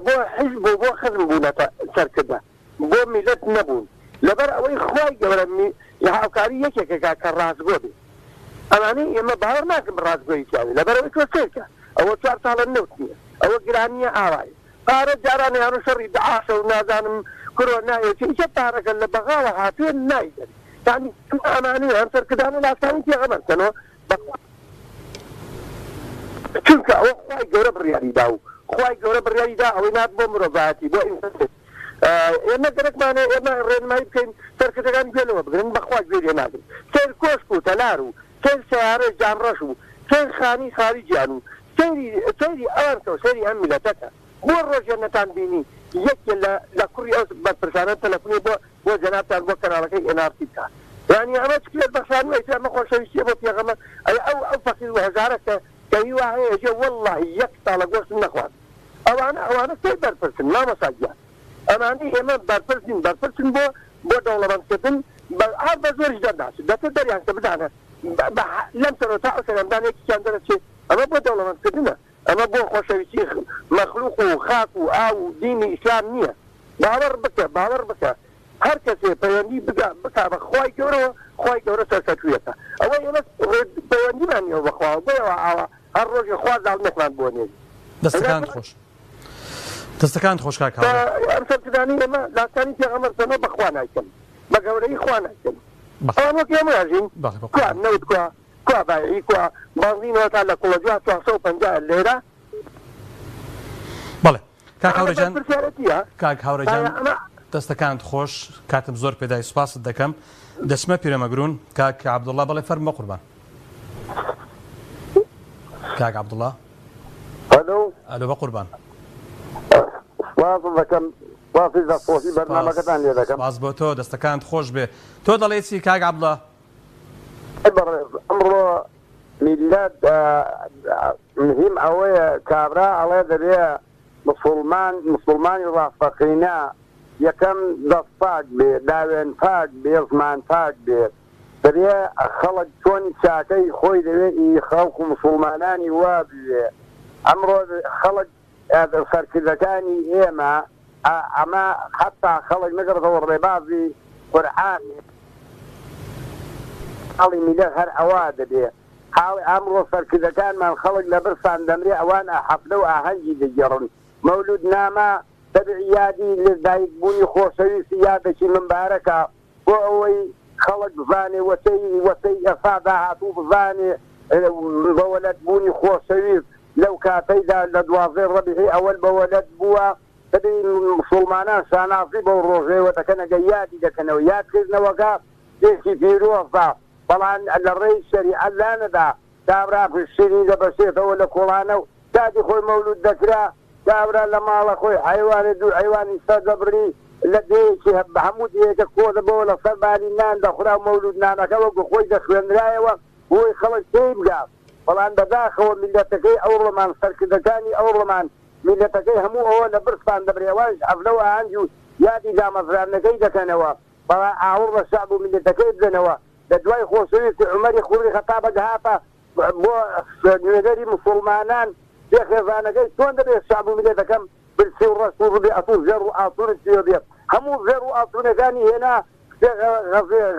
بۆ حیزب بۆ خزم بوونەتە سەرکردە بۆ میلەت نەبوون لەبەر ئەوەی خوای گەورە هاوکاری یەکێکەکە کە ڕازگۆ بێ ئەمانەی ئێمە باوەڕ ناکەم ڕازگۆیی پیاوی لەبەر ئەوەی تۆ سێکە ئەوە 4 ساڵە نەوت نییە ئەوە گرانیە ئاوایە پارە جارانە هەرو شەڕی دعاسە و نازانم کڕۆ نایەتی ئیشە پارەکە لە بەغاوە هاتوێن نایدەن یعنی ئەمانەی هەم سەرکردان و لاسانی پێغەمبەرکەنەوە چونکە ئەوە خوای گەورە بڕیاریدا و خوای گەورە بڕیاریدا ئەوەی نات بۆ مرۆڤایەتی بۆ ئینسان ئێمە گەرەکمانە ئێمە ڕێنمایی بکەین سەرکردەکانی پێلەوە بگرن بەخوا گوێرێ ناگرن سەیر کۆشک و تەلار و سەیر سیارە جانڕەش و سەیر خانی خارجیان و سەیری ئەوانکە و سەیری ئەم میلەتەکە بۆ ڕۆژێنەتان بینی یەکێ لە کوڕی ئەو بەرپرسانە تەلەفۆنی بۆ جەنابتان بۆ کەناڵەکەی NRT بکات یعنی ئەمە چکرێت بەخشانوە ئیسلام خۆشەویستیە بۆ پێغەمبەر ئەو فەقیر و هەژارە کە هیوا هەیە ژێ وەڵڵاهی یەک تاڵە گۆشت نەخوارد ئەوانە کەی بەرپرسن نامەساجیان ئەمانەی ئێمە بەرپرسن بۆ دەوڵەمەندکردن هەر بە زۆریش دەرداچێت دەتر دەریان کە بدانە لەم سەرەوە تا ئەو سەرەمدانێکیان دەرەچێت ئەمە بۆ دەوڵەمەندکردنە ئەمە بۆ خۆشەویستی مەخلوق و خاک و ئاو و دینی ئیسلام نییە باوەڕ بکە هەر کەسێ پەیوەندی بکا بە خوای گەورەوە خوای گەورە سەرکەوتوویەکە ئەوە ئێمە پەیوەندیمانیەوە بەخوا بۆیەوە ئاوا هەر ڕۆژێ خوا زاڵمێکمان بۆ نێ دەستەکان خۆش کاک ئەم سەرکردانی ئێمە لاسانی پێغەمبەر سەمە بەخوا نایکەن بە گەورەی خوا نایکەن ئەوان وەک ئێمە ئەژین کوا نەوت کوا بایعی کوا باڵینەوە تا لە کوڵەجوان 450 لێرە بەڵێ کاک هاوڕێجان دەستەکانت خۆش کاتم زۆر پێدای سوپاست دەکەم دەچمە پیرەمەگرون کاک عەبدوڵڵا بەڵێ فەرمە قوربان کاک عەبدوڵڵا ئەلۆ بە قوربان باز بۆ تۆ دەستەکانت خۆش بێ تۆ دەڵێ چی کاک عەبدوڵڵا ئەمڕۆ میلەت مهم ئەوەیە کابرا ئەڵێ دەبێ مسلمانی ڕاستەقینە یەکەم دەست پاک بێ داوێن پاک بێ زمان پاک بێ دەبێ خەڵک چۆنی چاکەی خۆی دەوێت خەڵک و مسلمانانی وا بێ ئەمڕۆ خەڵک سەرکردەکانی ئێمە ئەمە حتا خەڵک نەگەڕێتەوە ڕێبازی قورئانی حاڵی میلەت هەر ئەوا دەبێ حاڵی ئەمڕۆ سەرکردەکانمان خەڵک لە برسان دەمرێ ئەوان حەفلە و ئاهەنگی دەگەڕن مەولود نامە تەبعیادی لە دایکبوونی خۆشەویستی یادێکی ممبارەکە بۆ ئەوەی خەڵک بزانێ وەسەی ئێستا داهاتوو بزانێ بەوەلەت بوونی خۆشەویست لەو کاتەیدا لە 12 ڕەبیعی ئەوەل بەوەلەت بووە دەبێ مسلمانان شانازی بەو ڕۆژەیەوە دەکەنەگە یادی دەکەنەوە یادکردنەوەکە دێکی پیرۆزدا بەڵام لە ڕێی شەریعەت لانەدا کابرا پشتێنی دەبەسێتەوە لە کۆڵانە و کاتی خۆی مەولود دەکرا کابرا لە ماڵە خۆی حیوانی دوو حیوانی سەر دەبڕی لە دێیەکی هەموو دێیەکە کۆ دەبەوە لە سەر بانی نان دەخورا و مەولود نانەکە وەکو خۆی دەخوێنرایەوە بۆی خەڵک پێی بگات بەڵام بەداخەوە میلەتەکەی ئەو ڕۆمان سەرکردەکانی ئەو ڕۆمان میلەتەکەی هەموو ئەوە لە برسان دەبرێوانش ئەفلەوە ئەنج و یادی دامەزرانەکەی دەکەنەوە بەڵام ئاوڕ بە شعب و میلەتەکەی بدەنەوە لە دوای خۆشەویستی عومەری خوڕی خەتابە هاتە بۆ نوێنەری مسلمانان پێخێزانەکەی چۆن دەبێت شعب و میلەتەکەم برسی و ڕەش و ڕبێ ئەتوو زێر و ئاسوونت پێ بێت هەموو زێر و ئاسوونەکانی هێنا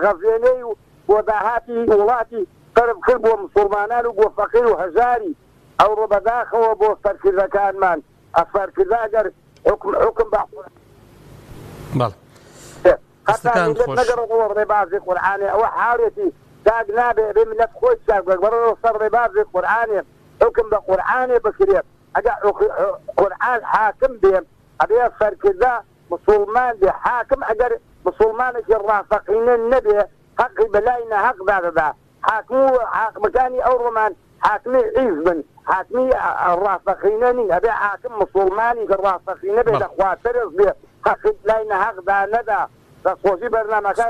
غەزێنەی و بۆ داهاتی وڵاتی قەرب کرد بۆ مسلمانان و بۆ فەقیر و هەژاری ئەوڕۆ بەداخەوە بۆ سەرکردەکانمان ئەسەرکردا ئەگەر حکم بە نەگەڕەوە ڕێبازی قورئانێ ئەوە حاڵێتی داگ نابێ بێ ملەت خۆی چاک بەرەوە سەر ڕێبازی قورئانێ حکم بە قورئانێ بکرێت ئەگەر قورئان حاکم بێ ئەبێ سەرکردا مسلمان بێ حاکم ئەگەر مسلمانێکی ڕاستەقینە نەبێ حەقی بەلای نەحەقدا دەدا حاکمەکانی ئەو ڕۆمان حاکمی عیزبن حاکمی ڕاستەقینە نین ئەبێ حاکم مسلمانی کە ڕاستەقینە بێ لەخواتەرز بێ حەقی لای نەحەقدا نەدا دەستخۆشی بەرنامەکان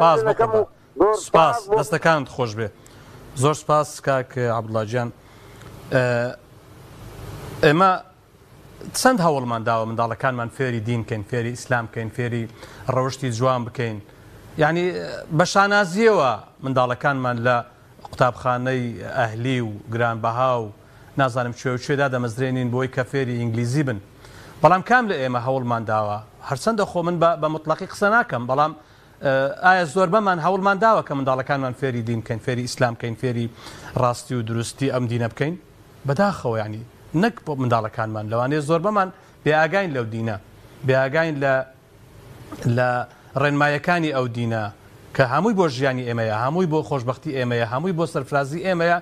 سپاس دەستەکانت خۆش بێ زۆر سپاس کاک عەبدوڵڵا گیان ئێمە چەند هەوڵمان داوە منداڵەکانمان فێری دین بکەین فێری ئیسلام بکەین فێری ڕەوشتی جوان بکەین یعنی بە شانازیەوە منداڵەکانمان لە قوتابخانەی ئەهلی و گرانبەها و نازانم کوێدا دەمەزرێنین بۆی کە فێری ئینگلیزی بن بەڵام کام لە ئێمە هەوڵمان داوە هەرچەندە خۆ من بە مطلقی قسە ناکەم بەڵام ئایا زۆر بەمان هەوڵمان داوە کە منداڵەکانمان فێری دین بکەین فێری ئیسلام بکەین فێری ڕاستی و دروستی ئەم دینە بکەین بەداخەوە ینی نەک بۆ منداڵەکانمان لەوانەیە زۆر بەمان بێئاگاین لەو دینە بێئاگاین لە ڕێنمایەکانی ئەو دینە کە هەمووی بۆ ژیانی ئێمەیە هەمووی بۆ خۆشبەختی ئێمەیە هەمووی بۆ سەرفرازی ئێمەیە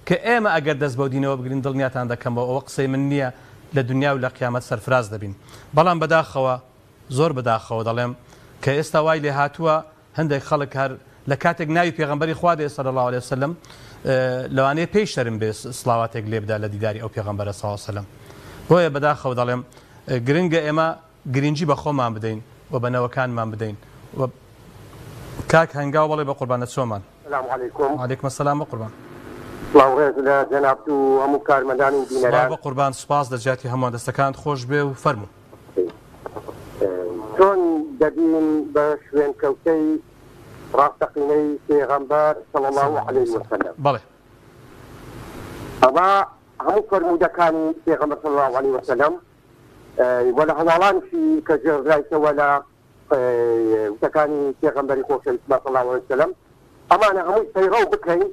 کە ئێمە ئەگەر دەست بەو دینەوە بگرین دڵنیاتان دەکەمەوە ئەوە قسەی من نییە لە دنیا و لە قیامەت سەرفراز دەبین بەڵام بەداخەوە زۆر بەداخەوە دەڵێم کە ئێستا وای لێ هاتووە هەندێک خەڵک هەر لە کاتێک ناوی پێغەمبەری خوا دێ صلی الله علیه وسلم لەوانەیە پێی شەرم بێ سڵاواتێک لێ بدا لە دیداری ئەو پێغەمبەرە صلی الله علیه وسلم بۆیە بەداخەوە دەڵێم گرنگە ئێمە گرنگی بە خۆمان بدەین و بەنەوەکانمان بدەین. کاک هەنگاو بەڵێ بە قوربانە چۆمان. السلام عليكم. وعليكم السلام بە قوربان. الله ڕێز جەناب و هەموو کارمەندان و بینەران. بە قوربان سوپاس دەجاتی هەمووان دەستەکانت خۆش بێ و فەرموو. چۆن دەبین بە شوێن کەوتەی ڕاستەقینەی پێغەمبەر صلی الله عليه وسلم. بەڵێ. ئەمە هەموو فەرموودەکانی پێغەمبەر صلی الله عليه وسلم وە لە هەواڵانشی کە ژێڕرایتەوە لە وتەکانی پێغەمبەری خۆشەویست صلی الله عليه وسلم ئەمانە هەمووی سەیڕەو بکەین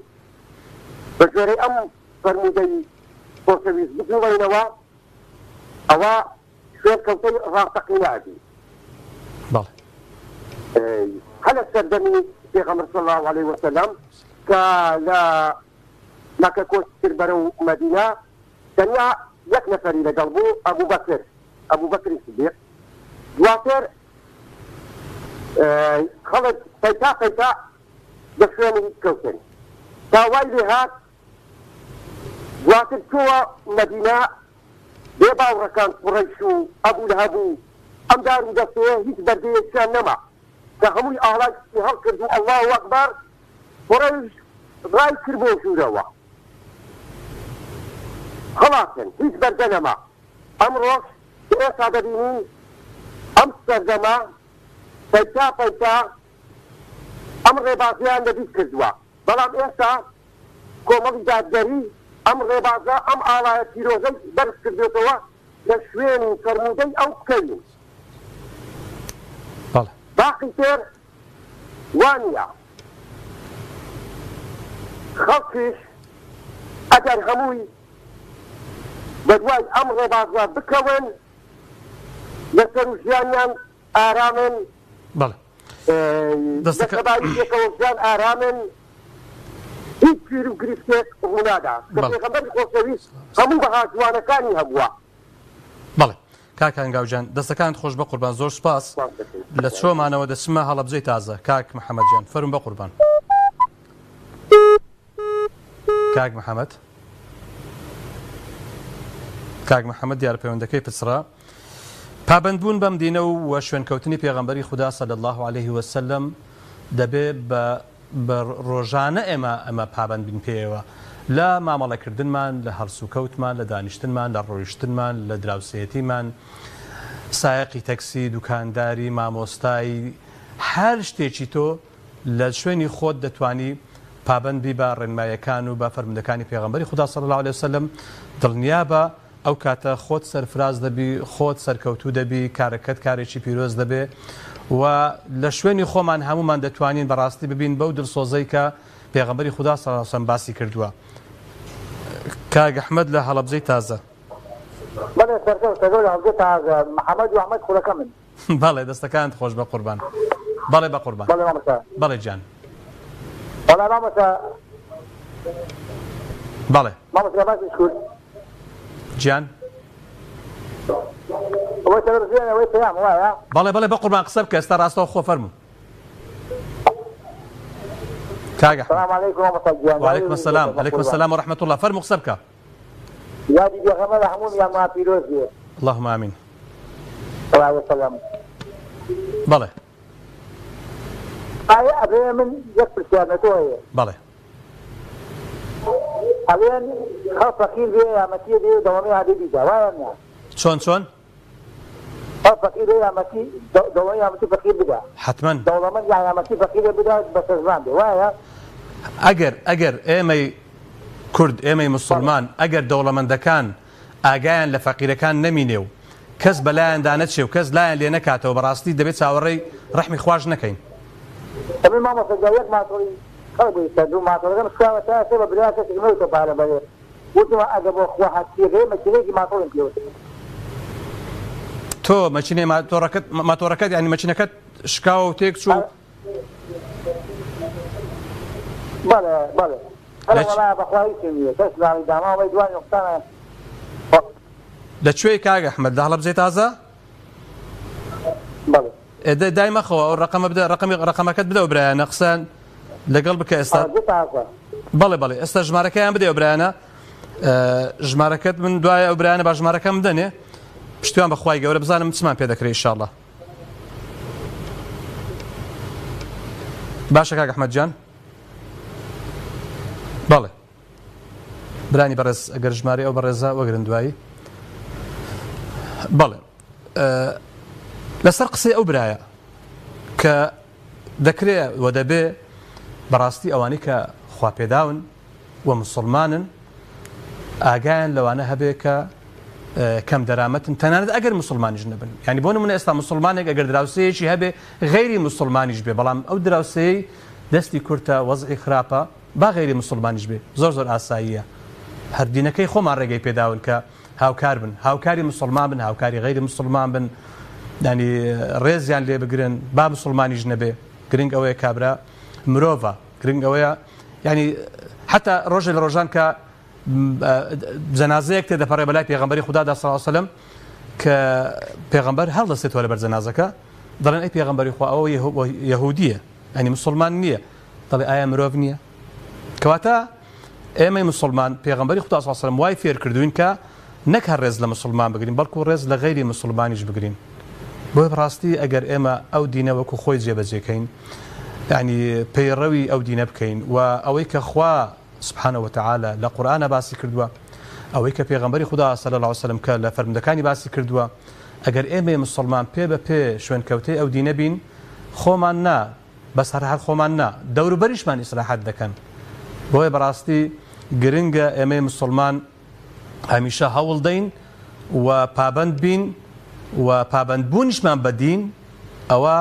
بە ژێرەی ئەم فەرموودەی خۆشەویست بگوڵێنەوە ئەوە شوێن کەوتەی ڕاستەقینەبی. بەڵێ. هەلە سەردەمی پێغەمبەر صلی الله عليه وسلم کە لە مەکە کۆچ کرد بەرەو مەدینە تەنیا یەک نەفەری لەگەڵ بوو ئەبوو بەکری سیدیق. دواتر خەڵک پەیتا بە شوێنی کەوتن تا وای لێ هات دواتر چووە مەدینە بێ باوڕەکان قوڕەیش و ئەبوو لەهەب و ئەم دار و دەستەیە هیچ بەردەیەکیان نەما کە هەمووی ئاڵای هەڵ کرد و ئەڵڵاهو ئەکبەر قوڕەیش ڕای کرد بۆ ژوورەوە خەڵاتن هیچ بەردە نەما. ئەمڕۆژ ئێستا دەبینین ئەم سەردەمە پەیتا ئەم ڕێبازیان لەبیست کردووە بەڵام ئێستا کۆمەڵی دادگەری ئەم ڕێبازە ئەم ئاڵایە پیرۆزەی بەرز کردێتەوە لە شوێنی فەرموودەی ئەو بکەین. باقی تر وانە خەڵکیش ئەگەر هەمووی بەدوای ئەم ڕێبازە بکەون لەسەر و ژیانیان ئارامن دەستەکەبایەکەوە ژیان ئارامن هیچ پیر و گریفتێک ڕوونادا کە پێغەمبەری خۆشەویست هەموو بەها جوانەکانی هەبووە. بەڵێ کاک هەنگاوجان دەستەکانت خۆش بە قوربان زۆر سپاس لە چۆمانەوە دەچمە هەڵەبجەی تازە. کاک محەممەدجان فەرموو بە قوربان. کاک محەممەد دیارە پەیوەندەکەی پچڕا. پابندبوون بەم دینە و شوێنکەوتنی پێغەمبەری خوددا صلی الله عليه وسلم دەبێت بە ڕۆژانە ئێمە پابند بین پێیەوە لە مامەڵەکردنمان لە هەڵسوکەوتمان لە دانیشتنمان لە ڕۆیشتنمان لە دراوسێتیمان سایقی تەکسی دوکانداری مامۆستایی هەر شتێکی تۆ لە شوێنی خۆت دەتوانی پابندبی بە ڕێنمایەکان و بە فەرمودەکانی پێغەمبەری خوددا صلی الله عليه وسلم دڵنیا بە ئەو کاتە خۆت سەرفراز دەبی خۆت سەرکەوتوو دەبی کارەکەت کارێکی پیرۆز دەبێ و لە شوێنی خۆمان هەمومان دەتوانین بەڕاستی ببین بەو دڵسۆزەی کە پێغەمبەری خوددا صلی الله عليه وسلم باسی کردووە. کاک ئەحمەد لە هەڵەبجەی تازە. بەڵێ سەرکەوتە لە هەڵەبجەی تازە محەممەد و ئەحمەد خوڵەکە من. بەڵێ دەستەکانت خۆش بە قوربان. بەڵێ بە قوربان. بەڵێ جان. بەڵێ مامۆستا. بەڵێ. مامۆستا باسی شکر. جان. بەڵێ بە قوربان قسە بکە ئێستا ڕاستەوە خۆ فەرموو. کاگە. السلام علیکم ورحمة وعلیکم السلام. علیکم السلام ورحمة الله. فەرموو قسە بکە. یادی پێغەمبەر هەموو یان ما پیرۆز بێ. اللهم آمین. وعلیکم بەڵێ. ئایا ئەبێ من یەک پرسیارەتەوە هەیە. بەڵێ. ئەوێن خەڵ فەقیر بێ یارمەتی بێ دەوڵەمەی عادی بیدا وایە نا؟ چۆن؟ خەڵ فەقیر بێ یارمەتی دەوڵەمەی یارمەتی فەقیر بدا. حتمەن. دەوڵەمەند یارمەتی فەقیر بدا بە سەرزان بێ وایە؟ ئەگەر ئێمەی کورد ئێمەی موسڵمان ئەگەر دەوڵەمەندەکان ئاگایان لە فەقیرەکان نەمینێ و کەس بەلایەن دانەچێ و کەس لایەن لێ نەکاتەوە بەڕاستی دەبێت چاوەڕێی ڕەحمی خواش نەکەین. ئەمێ مامۆستا یەک ماتۆری خەڵک دوو ماتۆرەکەم سکاوە تا سێ بە برای کەسێک نەوتە پارە بەرێ وتمە ئەگە بۆ خوا هەستیەکەی مەکینەیەکی ماتۆرم پێوتە. تۆ مەچینەی ماتۆرەکەت یعنی مەچینەکەت شکاوە و تێک چوو؟ بەڵێ وەڵایە بەخوای نییە کەس لانی داماوەی دوای نقطانە. لەکوێی کاک ئەحمەد لە هەڵەبجەی تازە؟ بەڵێ. دایمەخەوە ئەو ڕقەمەکەت بدە و برایانە قسەن لەگەڵ بکە ئێستا. بەڵێ ئێستا ژمارەکەیان بدە و برایانە ژمارەکەت من دوایە ئەو برایانە با ژمارەکەم بدەنێ پشتیوان بەخوای گەورە بزانم چمان پێ دەکرێت ئینشاءالله. باشە کاک ئەحمەد جان. بەڵێ برانی بەڕێز ئەگەر ژمارە ئەو بەڕێزە وەگرن دوایی. بەڵێ لەسەر قسەی ئەو برایە کە دەکرێت و دەبێ بەڕاستی ئەوانەی کە خواپێداون و مسلمانن ئاگایان لەوانە هەبێ کە کەم دەرامەتن تەنانەت ئەگەر مسلمانیش نەبن. ینی بۆ نمونە ئێستا مسلمانێک ئەگەر دراوسەیەکی هەبێ غەیری مسلمانیش بێ بەڵام ئەو دراوسەیە دەستی کورتە وەزعی خراپە با غەیری مسلمانیش بێ زۆر زۆر ئاساییە. هەر دینەکەی خۆمان ڕێگەی پێداون کە هاوکار بن، هاوکاری مسلمان بن، هاوکاری غەیری مسلمان بن، ینی ڕێزیان لێ بگرن با مسلمانیش نەبێ. گرنگ ئەوەیە کابرا مرۆڤە، گرنگ ئەوەیە ینی حتا ڕۆژێ لە ڕۆژان کە جەنازەیەک تێدەپەڕێ بەلای پێغەمبەری خوددادا صلی الله علیه وسلم کە پێغەمبەر هەڵدەستێتەوە لەبەر جەنازەکە دەڵێن ئەی پێغەمبەری خوا ئەوە یەهودیە ینی مسلمان نییە. دەڵێ ئایا مرۆڤ نییە؟ کەواتە ئێمەی مسلمان پێغەمبەری خوددا صلی الله علیه وسلم وای فێر کردوین کە نەک هەر ڕێز لە مسلمان بگرین بەڵکو ڕێز لە غەیری مسلمانیش بگرین. بۆی بەڕاستی ئەگەر ئێمە ئەو دینە وەکو خۆی جێبەجێکەین ینی پەیڕەوی ئەو دینە بکەین و ئەوەی کە خوا سبحانه وتعالى لە قورئانە باسی کردووە، ئەوەی کە پێغەمبەری خوددا صلی الله علیه وسلم کە لە فەرمودەکانی باسی کردووە، ئەگەر ئێمە مسلمان پێ بە پێ شوێنکەوتەی ئەو دینە بین خۆمان نا بەس هەر خۆمان نا دەوروبەریشمان ئیسراحەت دەکەن. بۆیە بەڕاستی گرنگە ئێمەی مسلمان هەمیشە هەوڵ دەین و پابند بین و پابندبوونیشمان بە دین ئەوە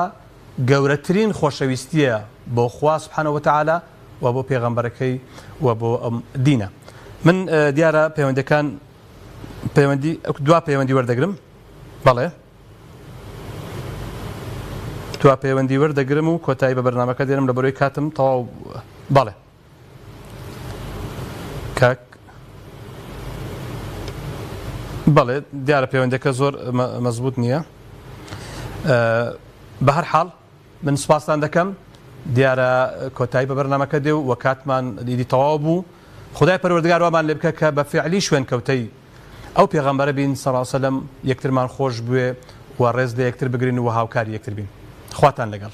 گەورەترین خۆشەویستیە بۆ خوا سبحانه وتعالى و بۆ پێغەمبەرەکەی و بۆ ئەم دینە. من دیارە پەیوەندەکان دوا پەیوەندی وەردەگرم. بەڵێ دوا پەیوەندی وەردەگرم و کۆتایی بە بەرنامەکە دێنم لە بەرەوەی کاتم تەواو. بەڵێ کاک بەڵێ دیارە پەیوەندەکە زۆر مەزبوط نییە. بە هەر حاڵ من سوپاسان دەکەم دیارە کۆتایی بە بەرنامەکە دێ و کاتمان دیدی تەواو بوو. خدای پەروەردگار وامان لێ بکە کە بە فعلی شوێنکەوتەی ئەو پێغەمبەرە بین صلی الله علیه وسلم یەکترمان خۆش بوێ و ڕێز لە یەکتر بگرین و هاوکاری یەکتر بین. خواتان لەگەڵ.